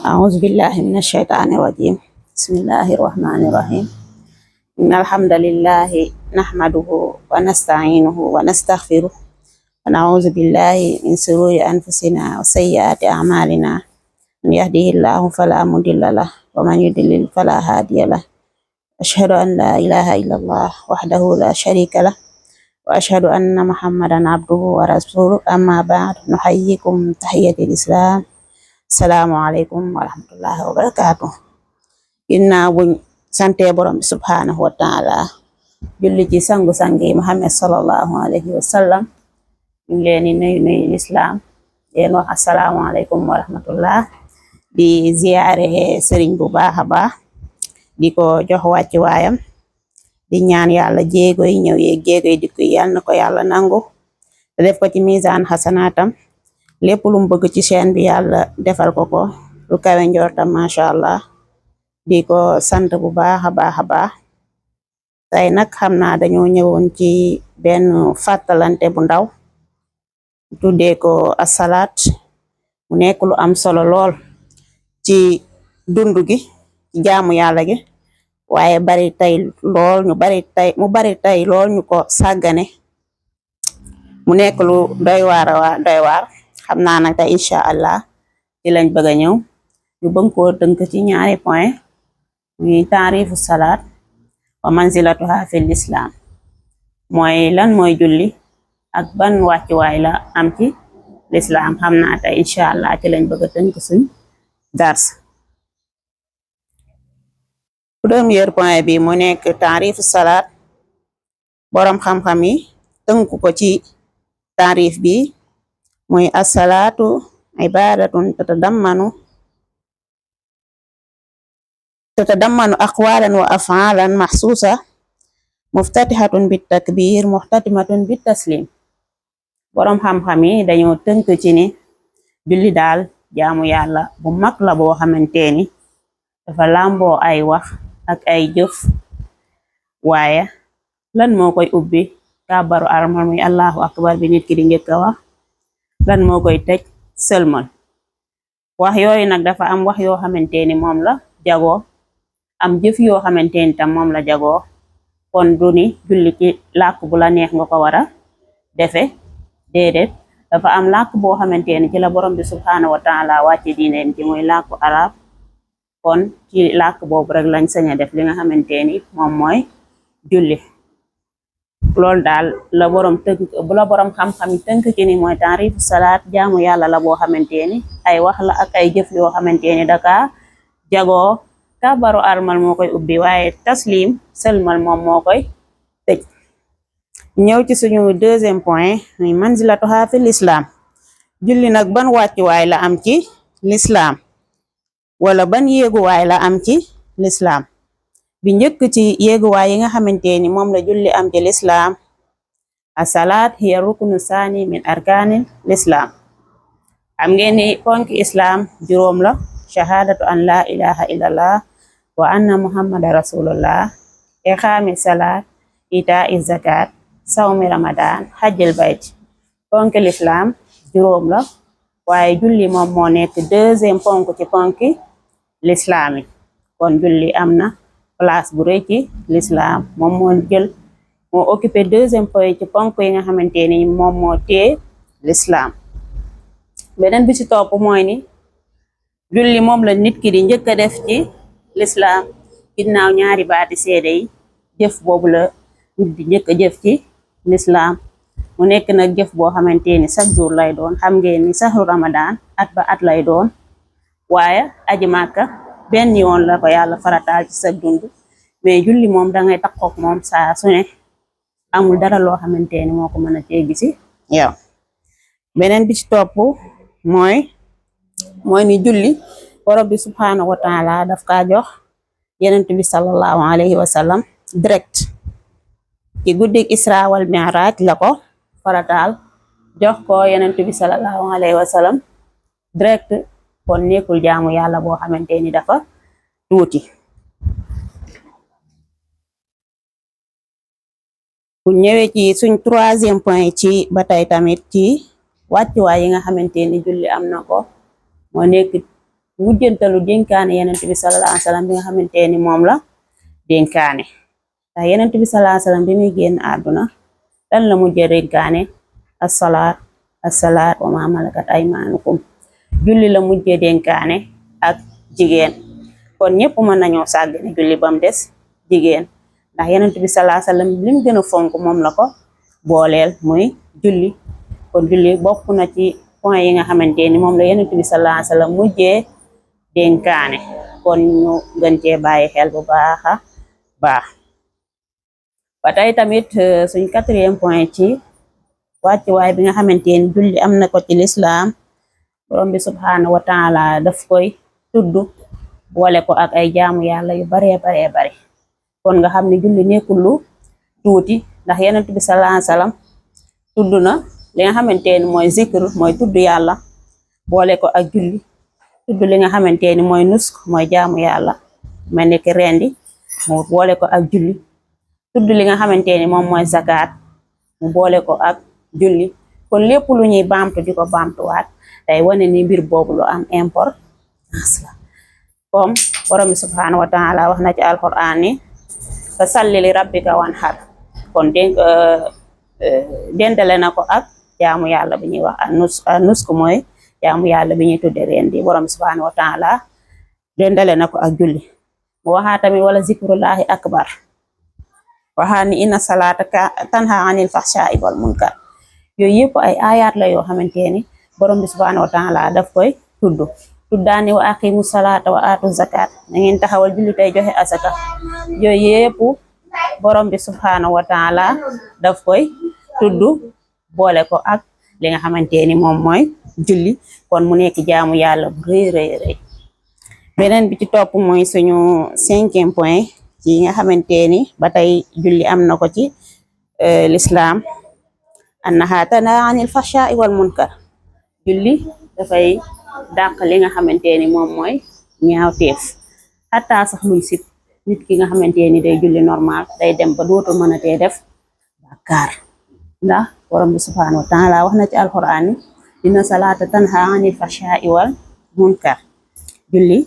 أعوذ بالله من الشيطان الرجيم. بسم الله الرحمن الرحيم. إن الحمد لله نحمده ونستعينه ونستغفره ونعوذ بالله من شرور أنفسنا وسيئات أعمالنا. من يهده الله فلا مضل له ومن يضلل فلا هادي له. أشهد أن لا إله إلا الله وحده لا شريك له وأشهد أن محمدا عبده ورسوله. أما بعد نحييكم تحية الإسلام. Assalamualaikum warahmatullahi wabarakatuh. Ginnaaw buñ sante borom bi subhanahu wa taala julli ci sangu-sangi Muhammad sallallahu alayhi wa sallam, ñu leen di nuyu lislaam leen wax assalamualaikum warahmatullah, di ziyaare sëriñ bu baax a baax, di ko jox wàcci waayam, di ñaan yàlla jéego yi ñëw yeeg jéego yi dikk yàlla na ko yàlla nangu te def ko ci misaan xasanaatam. lépp lu mu bëgg ci chaîne bi yàlla defal ko lu kawe njortam macha allah. di ko sant bu baax a baax a baax. tey nag xam naa dañoo ñëwoon ci benn fàttalante bu ndaw, tuddee ko asalaat. mu nekk lu am solo lool ci dundu gi, ci jaamu yàlla gi, waaye bari tey lool mu bari tey lool ñu ko sàggane. mu nekk lu doy waar xam naa nag tey incha allah ci lañ bëgg a ñëw ñu bëgg koo tënk ci ñaari point, muy taarifu salaat wa manzilatuha fil islam. mooy lan mooy julli ak ban wàccuwaay la am ci l'islam. xam naa tey incha allah ci lañ bëgg a tënk suñ dars. premier point bi mu nekk taarifu salaat. boroom xam-xam yi tënk ko ci taarif bi muy asalaatu ibadatun tatadammanu aqwalan wa af'alan maxsuusa muftatihatun bit takbir muxtatimatun bit taslim. boroom xam-xam yi dañoo tënk ci ni julli daal jaamu yàlla bu mag la boo xamante ni dafa làmboo ay wax ak ay jëf. waaye lan moo koy ubbi? kàbbaru armal muy allahu akbar bi nit ki di njëkk a wax. lan moo koy tëj? sëlmal. wax yooyu nag dafa am wax yoo xamante ni moom la jagoo, am jëf yoo xamante ni tam moom la jagoo. kon du ni julli ci làkk bu la neex nga ko war a defe, déedéet. dafa am làkk boo xamante ni ci la borom bi subhanahu wa taala wàcce diineem ci muy làkku arab. kon ci làkk boobu rek lañ sañ a def li nga xamante ni moom mooy julli. loolu daal la borom xam-xam yi tënk ci ni mooy taarifu salaat. jaamu yàlla la boo xamante ni ay wax la ak ay jëf yoo xamante ni daka jagoo. kàbbaru armal moo koy ubbi, waaye taslim sëlmal moom moo koy tëj. ñëw ci suñu deuxième point muy manzilatuha fil islam. julli nag ban wàccuwaay la am ci l'islam, wala ban yéeguwaay la am ci l'islam. bi njëkk ci yéeguwaay yi nga xamante ni moom la julli am ci l'islam, asalaat hiya ruknu saani min arkaanil l'islam. am ngeen ni ponki islam juróom la: shahadatu an la ilaha illallah wa anna muhammada rasulullah, iqaami salaat, itaa zakat, sawmi ramadan, hajjil bayt. ponki l'islam juróom la, waaye julli moom moo nekk deuxième ponk ci ponki l'islam yi. kon julli am na place bu rëy ci l'islam. moom moo occupé deuxième point ci ponk yi nga xamante ni moom moo tee l'islam. beneen bi ci topp mooy ni julli moom la nit ki di njëkk a def ci l'islam ginnaaw ñaari baati seede yi. jëf boobu la nit di njëkk a jëf ci l'islam. mu nekk nag jëf boo xamante ni chaque jour lay doon. xam ngeen ni saxru ramadan at ba at lay doon, waaye aji màkka benn yoon la ko yàlla farataal ci sa dund. mais julli moom dangay takkook moom saa su ne, amul dara loo xamante ni moo ko mën a teggi si yow. beneen bi ci topp mooy ni julli borom bi subhanahu wa taala daf kaa jox yenent bi sallallahu alayhi wa sallam direct. ci guddig isra wal mi'raj la ko farataal jox ko yenent bi sallallahu alayhi wa sallam direct. kon nekkul jaamu yàlla boo xamante ni dafa tuuti. bu ñëwee ci suñ troisième point ci ba tey tamit ci wàccuwaay yi nga xamante ni julli am na ko, moo nekk mujjantalu dénkaane yenent bi sallallahu alayhi wasallam bi nga xamante ni moom la dénkaane ndax yenent bi sallallahu alayhi wasallam bi muy génn àdduna lan la mujjë dénkaane as-salaat as-salaat wa ma malakat aymaanukum julli la mujjë dénkaane ak jigéen kon ñëpp mën nañoo sàggane julli bam des jigéen ndax yenent bi sallallahu alayhi wasallam lim gën a fonk moom la ko booleel muy julli kon julli bokk na ci point yi nga xamante ni moom la yenent bi sallallahu alayhi wasallam mujjee dénkaane kon ñu gën cee bàyyi xel bu baaxa baax ba tey tamit suñ 4e point ci wàccuwaay bi nga xamante ni julli am na ko ci lislaam borom bi subhanahu wa taala daf koy tudd boole ko ak ay jaamu yàlla yu baree bari kon nga xam ne julli nekkul lu tuuti ndax yenent bi sallallahu alayhi wasallam tudd na li nga xamante ni mooy zikr mooy tudd yàlla boole ko ak julli tudd li nga xamante ni mooy nusk mooy jaamu yàlla mel ni ki rendi mu boole ko ak julli tudd li nga xamante ni moom mooy zakat mu boole ko ak julli kon lépp lu ñuy baamtu di ko baamtuwaat day wane ni mbir boobu lu am importance la comme borom bi subhanahu wa taala wax na ci alquran ni fa salli li rabbika wanhar kon dendale na ko ak jaamu yàlla bi ñuy wax nusk mooy jaamu yàlla bi ñuy tudde rendi borom bi subhanahu wa taala dendale na ko ak julli mu waxaa tamit wala zikrullahi akbar waxaa ni inna salata tanha anil fahsha'i wal munkar yooyu yëpp ay ayat la yoo xamante ni borom bi subhanahu wa taala daf koy tuddaani wa aqimu salata wa atu zakat na ngeen taxawal julli tey joxe asaka yooyu yëpp borom bi subhanahu wa taala daf koy tudd boole ko ak li nga xamante ni moom mooy julli kon mu nekk jaamu yàlla bu rëy beneen bi ci topp mooy suñu 5e point ci nga xamante ni ba tey julli am na ko ci l'islam annaha tanha anil fahsha'i wal munkar julli dafay dàq li nga xamante ni moom mooy ñaawteef xataa sax luñ sib nit ki nga xamante ni day julli normal day dem ba dootu mën a tee def bàkkaar ndax borom bi subhanahu wa taala wax na ci alquran ni inna salata tanha anil fahsha'i wal munkar julli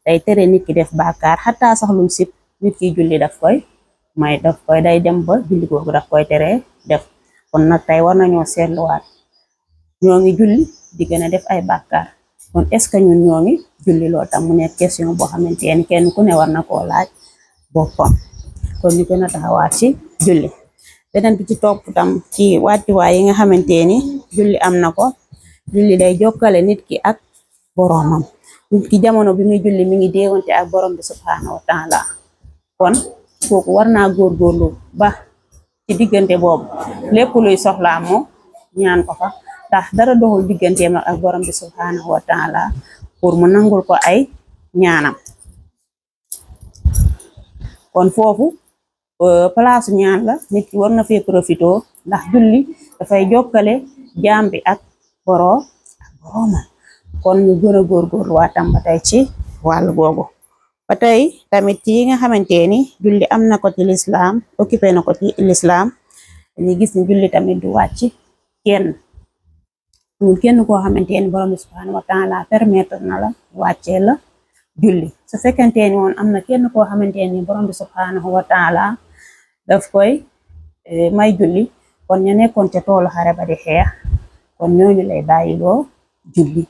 day tere nit ki def bàkkaar xataa sax luñ sib nit ki julli daf koy day dem ba julli googu daf koy tere def kon nag tey war nañoo seetluwaat ñoo ngi julli di gën a def ay bàkkaar kon est-ce que ñun ñoo ngi julli loolu tam mu nekk question boo xamante ni kenn ku ne war na koo laaj boppam kon ñu gën a taxawaat ci julli beneen bi ci topp tam ci wàccuwaay yi nga xamante ni julli am na ko julli day jokkale nit ki ak boromam nit ki jamono bi muy julli mi ngi déewante ak borom bi subhanahu wa taala kon kooku war naa góorgóorlu ba ci diggante boobu lépp luy soxlaa mu ñaan ko fa ndax dara doxul digganteem ak borom bi subhanahu wa taala pour mu nangul ko ay ñaanam kon foofu place ñaan la nit ki war na fee profito ndax julli dafay jokkale jaam bi ak boromam kon ñu gën a góorgóorlu waatam ba tey ci wàllu googu ba tey tamit ci nga xamante ni julli am na ko ci l'islam occupé na ko ci l'islam dañuy gis ni julli tamit du wàcc kenn koo xamante ni borom bi subhanahu wa taala permettre na la wàccee la julli su fekkente ni woon am na kenn koo xamante ni borom bi subhanahu wa taala daf koy may julli kon ña nekkoon ca toolu xare ba di xeex kon ñooñu lay bàyyiloo julli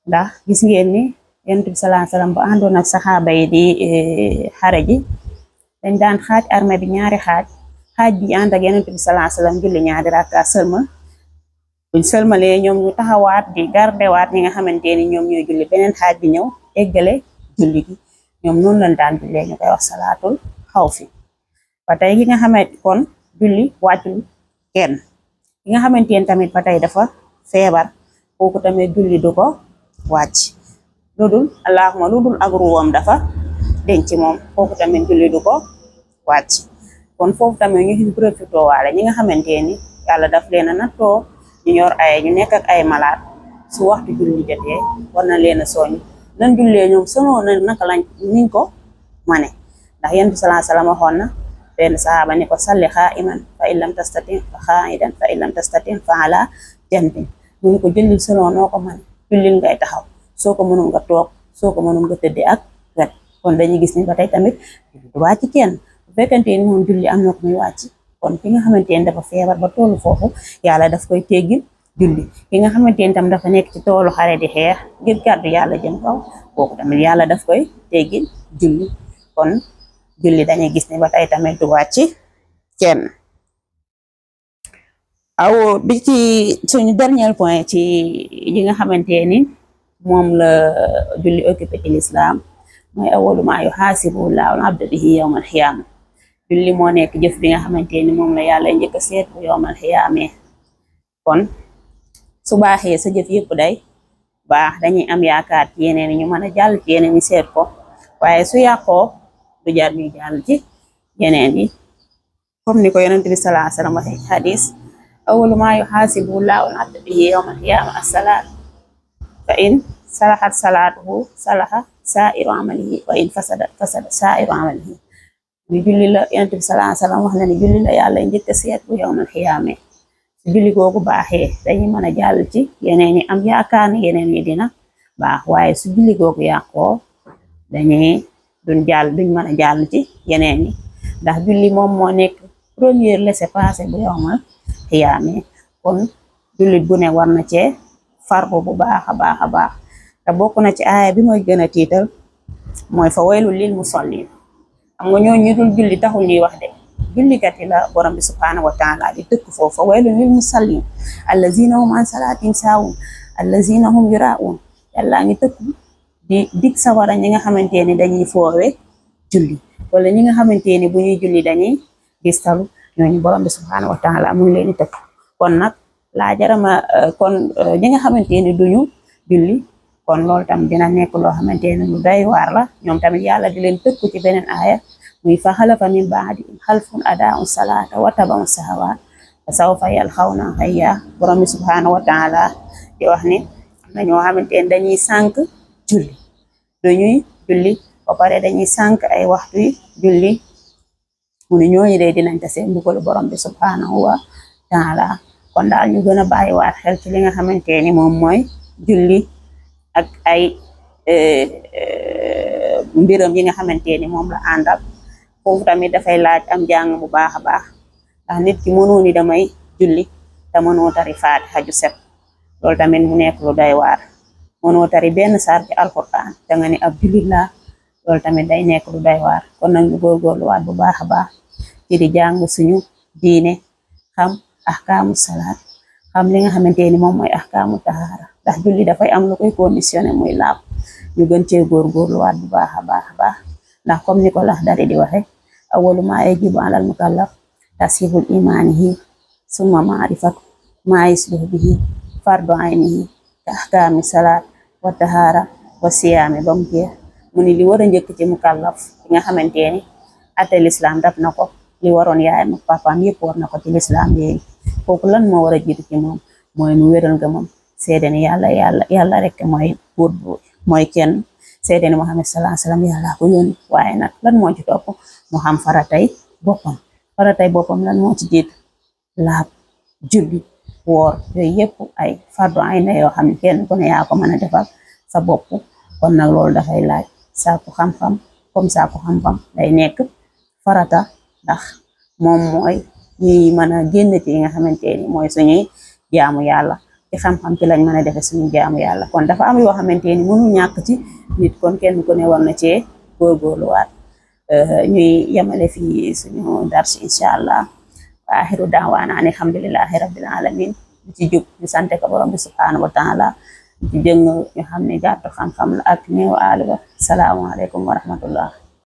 ndax gis ngeen ni yonent bi sallallahu alayhi wasallam ba àndoon ak saxaaba yi di xare ji dañ daan xaaj armée bi ñaari xaaj bi ànd ak yonent bi sallallahu alayhi wasallam julli ñaari rakka sëlmal buñ sëlmalee ñoom ñu taxawaat di gardewaat ñi nga xamante ni ñoom ñooy julli beneen xaaj bi ñëw eggale julli gi ñoom noonu lañ daan jullee ñu koy wax salaatul xawfi ba tey ki nga xamante kon julli wàccul kenn ki nga xamante ni tamit ba tey dafa feebar kooku tamit julli du ko wàcc ludul ak ruwam dafa denc moom kooku tamit julli du ko wàcc kon foofu tamit ñu ngi profité waale ñi nga xamante ni yàlla daf leen a nattoo ñu nekk ak ay malaat su waxtu julli jotee war na leen a soññ lan jullee ñoom sonoo na naka lañ niñ ko mane ndax yonent bi sallallahu alayhi wasallam waxoon na benn sahaaba ni ko salli qaa'iman fa in lam tastati fa qaa'idan fa in lam tastati fa ala janbin mu ni ko jullil sonoo noo ko mane jullil ngay taxaw soo ko mënul nga toog soo ko mënul nga tëddee ak wet. kon dañuy gis ni ba tey tamit du wàcc kenn bu fekkente ni moom julli am na ko muy wàcc kon ki nga xamante ni dafa feebar ba tollu foofu yàlla daf koy teggil julli. ki nga xamante ni tam dafa nekk ci toolu xare di xeex ngir kàddu yàlla jëm kaw kooku tamit yàlla daf koy teggil julli. kon julli dañuy gis ni ba tey tamit du wàcc kenn. aw bi ci suñu dernier point ci yi nga xamante ni moom la julli occupé ci l'islam mooy awalu maa yuhaasibu llaahu al-abda bihi yawmal xiyaama. julli moo nekk jëf bi nga xamante ni moom la yàlla njëkk a seet bu yawmal xiyaame. kon su baaxee sa jëf yëpp day baax dañuy am yaakaar ci yeneen ñu mën a jàll ci yeneen yi seet ko waaye su yàqoo du jar ñu jàll ci yeneen yi comme ni ko yonent bi sallallahu alayhi wa sallam waxee ci hadis awalu maa yuhaasibu llaahu al-abda bihi yawmal xiyaama as-salaat fa in salahat salaatuhu salaha saa'iru amalihi wa in fasadat fasada saa'iru amalihi. ñu julli la yonent bi sallallahu alayhi wa sallam wax na ni julli la yàlla njëkk a seet bu yawmal xiyaame. su julli googu baaxee dañuy mën a jàll ci yeneen yi am yaakaar ni yeneen yi dina baax waaye su julli googu yàqoo dañuy duñ mën a jàll ci yeneen yi ndax julli moom moo nekk premier laissez-passer bu yawmal xiyaame. kon jullit bu ne war na cee farbu bu baax a baax a baax te bokk na ci aaya bi mooy gën a tiital mooy fa waylul lil musallin. xam nga ñoo ñu dul julli taxul ñuy wax de jullikat yi la borom bi subhanahu wa taala di tëkk foofu fa waylul lil musallin allazina hum an salaatihim saahun allazina hum yuraa'un. yàlla ngi tëkk di dig sawara ñi nga xamante ni dañuy foowe julli wala ñi nga xamante ni bu ñuy julli dañuy gistalu ñooñu borom bi subhanahu wa taala mu ngi leen di tëkk. kon nag laa jarama kon ñi nga xamante ni duñu julli kon loolu tam dina nekk loo xamante ni lu doy waar la ñoom tamit yàlla di leen tëkku ci beneen aaya muy fa xalafa min ba'dihim xalfun adaa'u salaata wa taba'u shahawaat fa sawfa yalqawna ghayya. borom bi subhanahu wa taala di wax ni am na ñoo xamante ni dañuy sànk julli duñuy julli ba pare dañuy sànk ay waxtu julli mu ne ñooñu day dinañ tase mbugalu borom bi subhanahu wa taala. kon daal ñu gën a bàyyiwaat xel ci li nga xamante ni moom mooy julli ak ay mbiram yi nga xamante ni moom la àndal. foofu tamit dafay laaj am jàng bu baax a baax ndax nit ki mënoo ni damay julli te mënoo tari faatiha ju set loolu tamit mu nekk lu doy waar. mënoo tari benn saar ci alquran te nga ni ab jullit laa loolu tamit day nekk lu doy waar. kon nag ñu góorgóorluwaat bu baax a baax ci di jàng suñu diine xam ahkaamu salaat xam li nga xamante ni moom mooy ahkaamu tahaara ndax julli dafay am lu koy conditionné muy laab ñu gën cee góorgóorluwaat bu baax a baax a baax ndax comme ni ko Laxdari di waxe awwalu maa yajibu alal mukallaf tasihul imaanihi summa maarifatu maa yusbihu bihi fardu aynihi ka ahkaami salaat wa tahaara wa siyaami ba mu jeex mu ni li war a njëkk ci mukallaf ki nga xamante ni ate l'islam daf na ko li waroon yaayam ak papaam yëpp war na ko ci l'islam léegi kooku lan moo war a jiitu ci moom mooy mu wéral nga moom seede ni yàlla rek mooy buur bu mooy kenn seede ni Muhammad sallallahu alayhi wasallam yàlla ko yónni. waaye nag lan moo ci topp mu xam faratay boppam lan moo ci jiitu laab julli woor yooyu yëpp ay fardu ayn na yoo xam ne kenn ku ne yaa ko mën a defal sa bopp. kon nag loolu dafay laaj sàkku xam-xam comme sàkku xam-xam day nekk farata ndax moom mooy ñuy mën a génn ci yi nga xamante ni mooy suñuy jaamu yàlla ci xam-xam ci lañ mën a defe suñu jaamu yàlla. kon dafa am yoo xamante ni mënul ñàkk ci nit kon kenn ku ne war na cee góorgóorluwaat. ñuy yemale fii suñu dars incha allah wa axiru daawaana an alhamdulillahi rabbil alamin ci jub ñu sante ko borom bi subhanahu wa taala ci jëng ñu xam ne gàttu xam-xam la ak néew aaliba. salaamu aleykum wa rahmatullah.